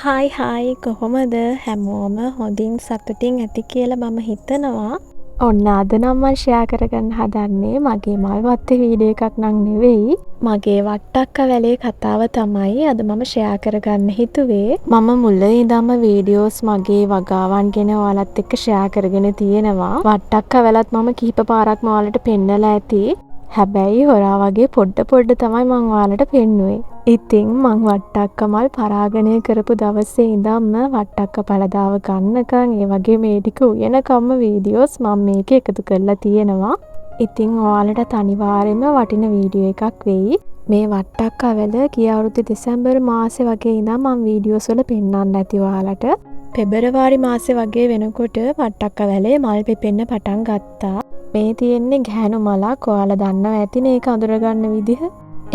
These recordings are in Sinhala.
හායි කොහොමද හැමෝම හොඳින් සතුටින් ඇති කියලා මම හිතනවා. ඔන්න අද නම් මම ෂෙයා කරගන්න හදන්නේ මගේ මල් වත්තේ වීඩියෝ එකක් නම් නෙවෙයි. මගේ වට්ටක්ක වැලේ කතාව තමයි අද මම ෂෙයා කරගන්න හිතුවේ. මම මුල ඉඳන්ම වීඩියෝස් මගේ වගාවන් ගැන ඔයාලත් එක්ක ෂෙයා කරගෙන තියෙනවා. වට්ටක්ක වැලත් මම කිහිප පාරක්ම ඔයාලට පෙන්නලා ඇති. හැබැයි හොරා වගේ පොඩ තමයි මං ඔයාලට පෙන්නුවේ. ඉතින් මං වට්ටක්ක මල් පරාගණය කරපු දවසේ ඉඳන්ම වට්ටක්ක පළදාව ගන්නකම් ඒ වගේ මේ ටික උයනකම්ම වීඩියෝස් මම මේකේ එකතු කරලා තියෙනවා. ඉතින් ඔයාලට අනිවාර්යයෙන්ම වටින වීඩියෝ එකක් වෙයි. මේ වට්ටක්ක වැල ගිය අවුරුදු දෙසැම්බර් මාසේ වගේ ඉඳන් මම වීඩියෝස් වල පෙන්නන්න ඇති ඔයාලට. පෙබරවාරි මාසේ වගේ වෙනකොට වට්ටක්ක වැලේ මල් පිපෙන්න පටන් ගත්තා. මේ තියෙන්නේ ගැහණු මලක්. ඔයාලා දන්නවා ඇතිනේ ඒක අඳුරගන්න විදිහ.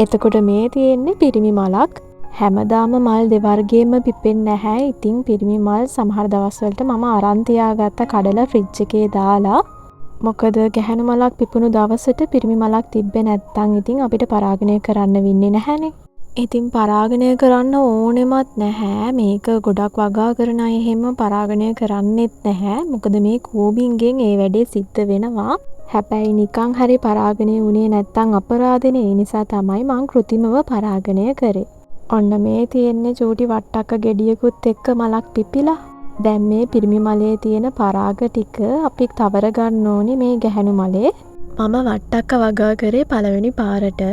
එතකොට මේ තියෙන්නේ පිරිමි මලක්. හැමදාම මල් දෙවර්ගයෙන්ම පිපෙන්නේ නැහැ. ඉතින් පිරිමි මල් සමහර දවස්වලට මම අරන් තියාගත්ත කඩලා ෆ්‍රිජ් එකේ දාලා. මොකද ගැහණු මලක් පිපුණු දවසට පිරිමි මලක් තිබ්බේ නැත්තම් ඉතින් අපිට පරාගණය කරන්න වෙන්නේ නැහැනේ. ඉතින් පරාගණය කරන්න ඕනෙමත් නැහැ. මේක ගොඩක් වගා කරන අය එහෙම පරාගණය කරන්නෙත් නැහැ. මොකද මේ කූඹින්ගෙන් ඒ වැඩේ සිද්ධ වෙනවා. හැබැයි නිකන් හරි පරාගණය වුණේ නැත්තම් අපරාධනේ. ඒ නිසා තමයි මං කෘතිමව පරාගණය කරේ. ඔන්න මේ තියෙන්නේ චූටි වට්ටක්ක ගෙඩියකුත් එක්ක මලක් පිපිලා. දැන් මේ පිරිමි මලේ තියෙන පරාග ටික අපි තවර ගන්න ඕනේ මේ ගැහණු මලේ. මම වට්ටක්ක වගා කරේ පළවෙනි පාරට.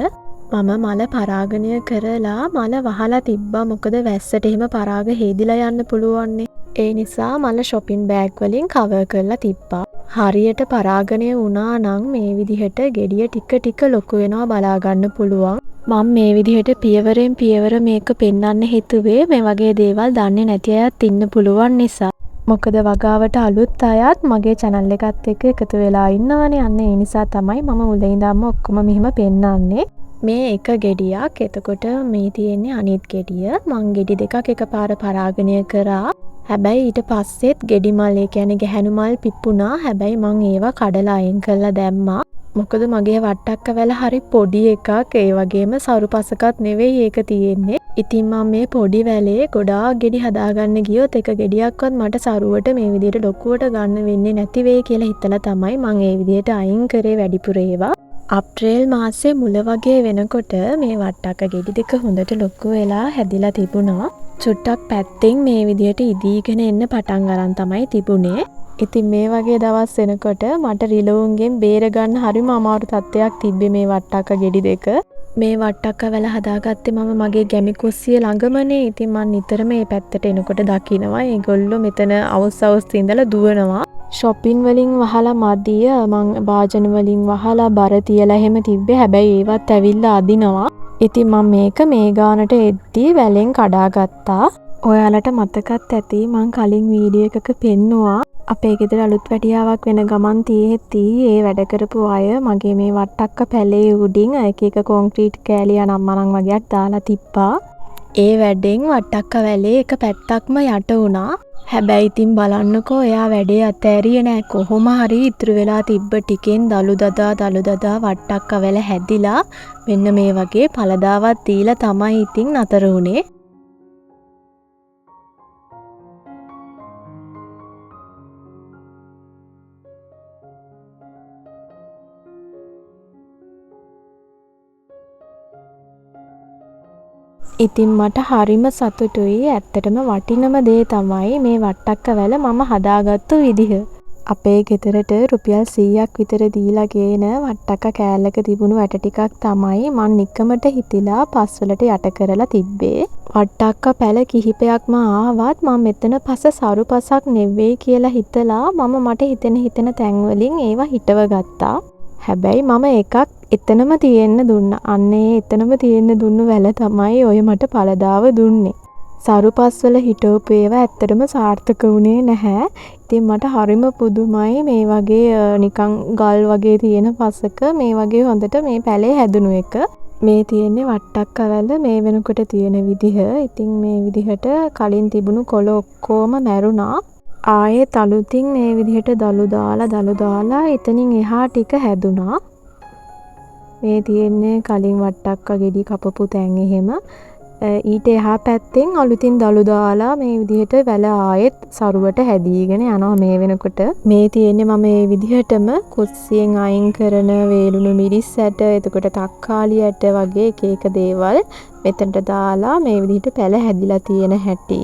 මම මල පරාගණය කරලා මල වහලා තිබ්බා. මොකද වැස්සට එහෙම පරාග හේදිලා යන්න පුළුවන්නේ. ඒ නිසා මල shopping bag වලින් cover කරලා තිබ්බා. හරියට පරාගණය වුණා නම් මේ විදිහට ගෙඩිය ටික ලොකු වෙනවා බලා ගන්න පුළුවන්. මම මේ විදිහට පියවරෙන් පියවර මේක පෙන්වන්න හිතුවේ මේ වගේ දේවල් දන්නේ නැති අයත් ඉන්න පුළුවන් නිසා. මොකද වගාවට අලුත් අයත් මගේ channel එකත් එක්ක එකතු වෙලා ඉන්නවනේ. අන්න ඒ නිසා තමයි මම මුලින් ඉඳන්ම ඔක්කොම මෙහෙම පෙන්වන්නේ. මේ එක ගෙඩියක්. එතකොට මේ තියෙන්නේ අනිත් ගෙඩිය. මං ගෙඩි දෙකක් එකපාර පරාගණය කරා. හැබැයි ඊට පස්සෙත් ගෙඩි මල් ඒ කියන්නේ ගැහණු මල් පිපුණා. හැබැයි මං ඒවා කඩලා අයින් කරලා දැම්මා. මොකද මගේ වට්ටක්ක වැල හරි පොඩි එකක්. ඒ වගේම සරුපසකත් නෙවෙයි ඒක තියෙන්නේ. ඉතින් මම මේ පොඩි වැලේ ගොඩාක් ගෙඩි හදාගන්න ගියොත් එක ගෙඩියක්වත් මට සරුවට මේ විදිහට ලොකුවට ගන්න වෙන්නේ නැති වෙයි කියලා හිතලා තමයි මං ඒ විදිහට අයින් කරේ වැඩිපුර ඒවා. අප්‍රේල් මාසේ මුල වගේ වෙනකොට මේ වට්ටක්ක ගෙඩි දෙක හොඳට ලොකු වෙලා හැදිලා තිබුණා. චුට්ටක් පැත්තෙන් මේ විදිහට ඉදීගෙන එන්න පටන් අරන් තමයි තිබුණේ. ඉතින් මේ වගේ දවස් වෙනකොට මට රිලවුන්ගෙන් බේර ගන්න හරිම අමාරු තත්ත්වයක් තිබ්බේ මේ වට්ටක්ක ගෙඩි දෙක. මේ වට්ටක්ක වැල හදාගත්තේ මම මගේ ගැමි කුස්සිය ළඟමනේ. ඉතින් මම නිතරම මේ පැත්තට එනකොට දකිනවා ඒගොල්ලෝ මෙතන අවුස් ඉඳලා දුවනවා. shopping වලින් වහලා මදිය මං භාජන වලින් වහලා බර තියලා එහෙම තිබ්බේ. හැබැයි ඒවත් ඇවිල්ලා අදිනවා. ඉතින් මම මේක මේ ගානට එද්දි වැලෙන් කඩාගත්තා. ඔයාලට මතකත් ඇති මං කලින් වීඩියෝ එකක පෙන්නුවා. අපේ ගෙදර අලුත් වැටියාවක් වෙන ගමන් තියෙද්දී ඒ වැඩ කරපු අය මගේ මේ වට්ටක්ක පැලේ උඩින් එක කොන්ක්‍රීට් කෑලි අනම්මනම් වගේක් දාලා තිබ්බා. ඒ වැඩෙන් වට්ටක්ක වැලේ එක පැත්තක්ම යට වුණා. හැබැයි ඉතින් බලන්නකෝ එයා වැඩේ අතෑරියේ නෑ. කොහොම හරි ඉතුරු වෙලා තිබ්බ ටිකෙන් දලු දදා වට්ටක්ක වැල හැදිලා මෙන්න මේ වගේ පළදාවක් දීලා තමයි ඉතින් නතර වුණේ. ඉතින් මට හරිම සතුටුයි. ඇත්තටම වටිනම දේ තමයි මේ වට්ටක්ක වැල මම හදාගත්තු විදිහ. අපේ ගෙදරට රුපියල් 100ක් විතර දීලා ගේන වට්ටක්ක කෑල්ලක තිබුණු ඇට ටිකක් තමයි මං නිකමට හිතිලා පස්වලට යට කරලා තිබ්බේ. වට්ටක්ක පැල කිහිපයක්ම ආවත් මම මෙතන පස සරුපසක් නෙවෙයි කියලා හිතලා මම මට හිතෙන තැන් වලින් ඒවා හිටව ගත්තා. හැබැයි මම එකක් එතනම තියෙන්න දුන්නා. අන්නේ එතනම තියෙන්න දුන්නු වැල තමයි ඔය මට පළදාව දුන්නේ. සරුපස්වල හිටවපු ඒවා ඇත්තටම සාර්ථක වුණේ නැහැ. ඉතින් මට හරිම පුදුමයි මේ වගේ නිකන් ගල් වගේ තියෙන පසක මේ වගේ හොඳට මේ පැලේ හැදුණු එක. මේ තියෙන්නේ වට්ටක්ක වැල මේ වෙනකොට තියෙන විදිහ. ඉතින් මේ විදිහට කලින් තිබුණු කොළ ඔක්කොම මැරුණා. ආයෙත් අලුතින් මේ විදිහට දලු දාලා එතනින් එහා ටික හැදුනා. මේ තියෙන්නේ කලින් වට්ටක්ක ගෙඩි කපපු තැන් එහෙම. ඊට එහා පැත්තෙන් අලුතින් දළු දාලා මේ විදිහට වැල ආයෙත් සරුවට හැදීගෙන යනවා මේ වෙනකොට. මේ තියෙන්නේ මම මේ විදිහටම කුස්සියෙන් අයින් කරන වේලුණු මිරිස් ඇට, එතකොට තක්කාලි ඇට වගේ එක එක දේවල් මෙතනට දාලා මේ විදිහට පැල හැදිලා තියෙන හැටි.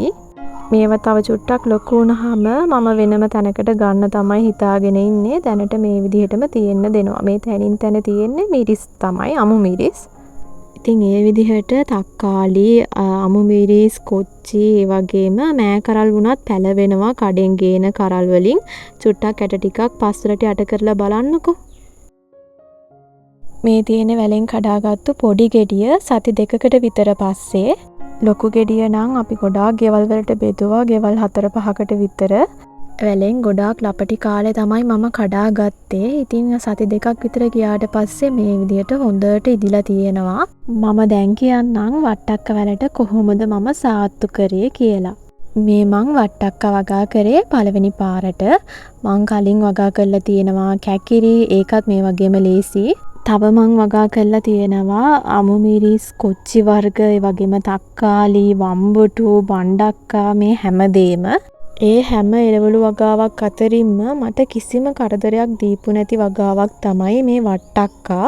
මේව තව චුට්ටක් ලොකු වුණාම මම වෙනම තැනකට ගන්න තමයි හිතාගෙන ඉන්නේ. දැනට මේ විදිහටම තියෙන්න දෙනවා. මේ තැනින් තැන තියෙන්නේ මිරිස් තමයි, අමු මිරිස්. ඉතින් ඒ විදිහට තක්කාලි, අමු මිරිස්, කොච්චි, ඒ වගේම මෑ කරල් වුණත් පැලවෙනවා කඩෙන් ගේන කරල් වලින්. චුට්ටක් ඇට ටිකක් පස්සට යට කරලා බලන්නකෝ. මේ තියෙන වැලෙන් කඩාගත්තු පොඩි ගෙඩිය සති 2කට විතර පස්සේ, ලොකු ගෙඩිය නම් අපි ගොඩාක් ගෙවල් වලට බෙදුවා. ගෙවල් 4-5කට විතර. වැලෙන් ගොඩාක් ලපටි කාලේ තමයි මම කඩාගත්තේ. ඉතින් සති 2ක් විතර ගියාට පස්සේ මේ විදිහට හොඳට ඉදිලා තියෙනවා. මම දැන් කියන්නම් වට්ටක්ක වැලට කොහොමද මම සාත්තු කරේ කියලා. මේ මං වට්ටක්ක වගා කරේ පළවෙනි පාරට. මං කලින් වගා කරලා තියෙනවා කැකිරි, ඒකත් මේ වගේම ලේසි. තව මං වගා කරලා තියෙනවා අමු මිරිස්, කොච්චි වර්ග, ඒ වගේම තක්කාලි, වම්බුටු, බණ්ඩක්කා, මේ හැමදේම. ඒ හැම එළවලු වගාවක් අතරින්ම මට කිසිම කරදරයක් දීපු නැති වගාවක් තමයි මේ වට්ටක්කා.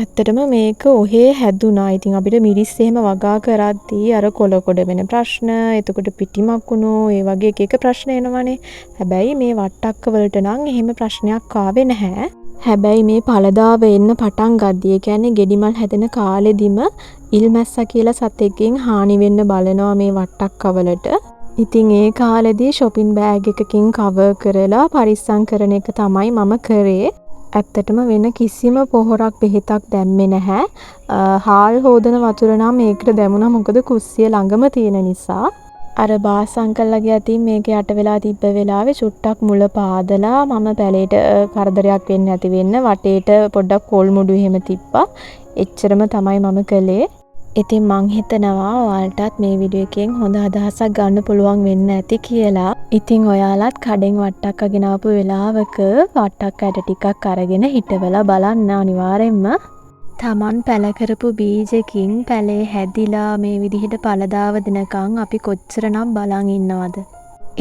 ඇත්තටම මේක ඔහේ හැදුනා. ඉතින් අපිට මිරිස් එහෙම වගා කරද්දී අර කොළ වෙන ප්‍රශ්න, එතකොට පිටිමකුණු, ඒ වගේ එක ප්‍රශ්න එනවනේ. හැබැයි මේ වට්ටක්ක වලට නම් එහෙම ප්‍රශ්නයක් ආවේ නැහැ. හැබැයි මේ පළදාව එන්න පටන් ගද්දී, ඒ කියන්නේ ගෙඩිමල් හැදෙන කාලෙදිම ඉල්මැස්සා කියලා සතෙක්ගෙන් හානි වෙන්න බලනවා මේ වට්ටක්ක වලට. ඉතින් ඒ කාලෙදී shopping bag එකකින් cover කරලා පරිස්සම් කරන එක තමයි මම කරේ. ඇත්තටම වෙන කිසිම පොහොරක් බෙහෙතක් දැම්මේ නැහැ. හාල් හොදන වතුර නම් මේකට දැමුණා, මොකද කුස්සිය ළඟම තියෙන නිසා. අර බාස් අංකල්ලාගේ අතින් මේක යට වෙලා තිබ්බ වෙලාවේ චුට්ටක් මුල පාදලා මම පැලේට කරදරයක් වෙන්නේ නැති වෙන්න වටේට පොඩ්ඩක් කොල් මුඩු එහෙම තිබ්බා. එච්චරම තමයි මම කළේ. ඉතින් මං හිතනවා ඔයාලටත් මේ වීඩියෝ එකෙන් හොඳ අදහසක් ගන්න පුළුවන් වෙන්න ඇති කියලා. ඉතින් ඔයාලත් කඩෙන් වට්ටක්ක ගෙනාපු වෙලාවක වට්ටක්ක ඇට ටිකක් අරගෙන හිටවලා බලන්න අනිවාර්යෙන්ම. තමන් පැල කරපු බීජකින් පැලේ හැදිලා මේ විදිහට පළදාව දෙනකන් අපි කොච්චරනම් බලන් ඉන්නවද?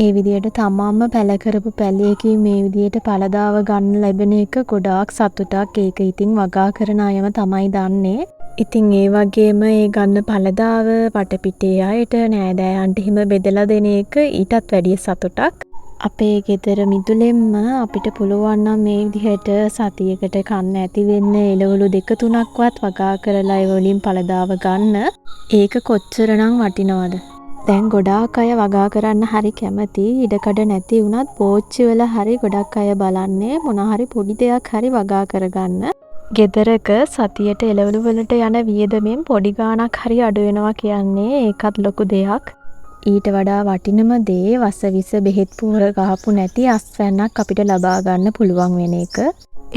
ඒ විදිහට තමන්ම පැල කරපු පැලයකින් මේ විදිහට පළදාව ගන්න ලැබෙන එක ගොඩාක් සතුටක්. ඒක ඉතින් වගා කරන අයම තමයි දන්නේ. ඉතින් ඒ වගේම ඒ ගන්න පළදාව වටපිටේ අයට නෑදෑයන්ට හිම බෙදලා දෙන එක ඊටත් වැඩිය සතුටක්. අපේ ගෙදර මිදුලෙන්ම අපිට පුළුවන් නම් මේ විදිහට සතියකට කන්න ඇති වෙන්න එළවලු 2-3ක්වත් වගා කරලා ඒ වලින් පළදාව ගන්න. ඒක කොච්චරනම් වටිනවද? දැන් ගොඩාක් අය වගා කරන්න හරි කැමති. ඉඩකඩ නැති වුණත් පෝච්චි වල හරි ගොඩක් අය බලන්නේ මොන හරි පොඩි දෙයක් හරි වගා කරගන්න. ගෙදරක සතියට එළවලු වලට යන වියදමෙන් පොඩි ගාණක් හරි අඩු වෙනවා කියන්නේ ඒකත් ලොකු දෙයක්. ඊට වඩා වටිනම දේ වසවිස බෙහෙත් පොහොර ගහපු නැති අස්වැන්නක් අපිට ලබා ගන්න පුළුවන් වෙන එක.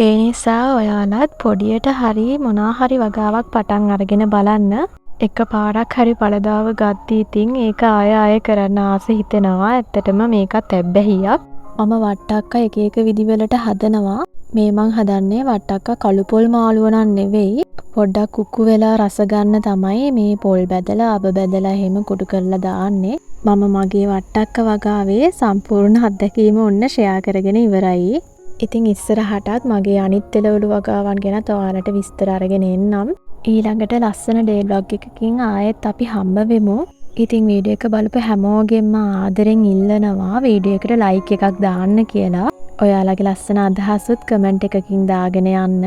ඒ නිසා ඔයාලත් පොඩියට හරි මොනා හරි වගාවක් පටන් අරගෙන බලන්න. එකපාරක් හරි පළදාව ගත්තී ඉතින් ඒක ආය කරන්න ආස හිතෙනවා. ඇත්තටම මේකත් ඇබ්බැහියක්. මම වට්ටක්ක එක එක විදිවලට හදනවා. මේ මං හදන්නේ වට්ටක්ක කළු පොල් මාළුව නම් නෙවෙයි. පොඩ්ඩක් කුක්කු වෙලා රස ගන්න තමයි මේ පොල් බැදලා අබ බැදලා එහෙම කුඩු කරලා දාන්නේ. මම මගේ වට්ටක්ක වගාවේ සම්පූර්ණ අත්දැකීම ඔන්න ෂෙයා කරගෙන ඉවරයි. ඉතින් ඉස්සරහටත් මගේ අනිත් එළවලු වගාවන් ගැන ඔයාලට විස්තර අරගෙන එන්නම්. ඊළඟට ලස්සන ඩේ බ්ලොග් එකකින් ආයෙත් අපි හම්බ වෙමු. ඉතින් වීඩියෝ එක බලපු හැමෝගෙම ආදරෙන් ඉල්ලනවා වීඩියෝ එකට ලයික් එකක් දාන්න කියලා. ඔයාලගේ ලස්සන අදහසුත් කමෙන්ට් එකකින් දාගෙන යන්න.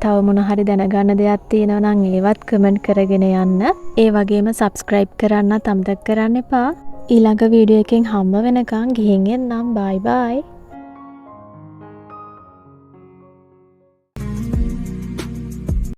තව මොන හරි දැනගන්න දෙයක් තියෙනවා නම් ඒවත් කමෙන්ට් කරගෙන යන්න. ඒ වගේම subscribe කරන්නත් අමතක කරන්න එපා. ඊළඟ වීඩියෝ එකෙන් හම්බ වෙනකන් ගිහින් එන්නම්. bye bye.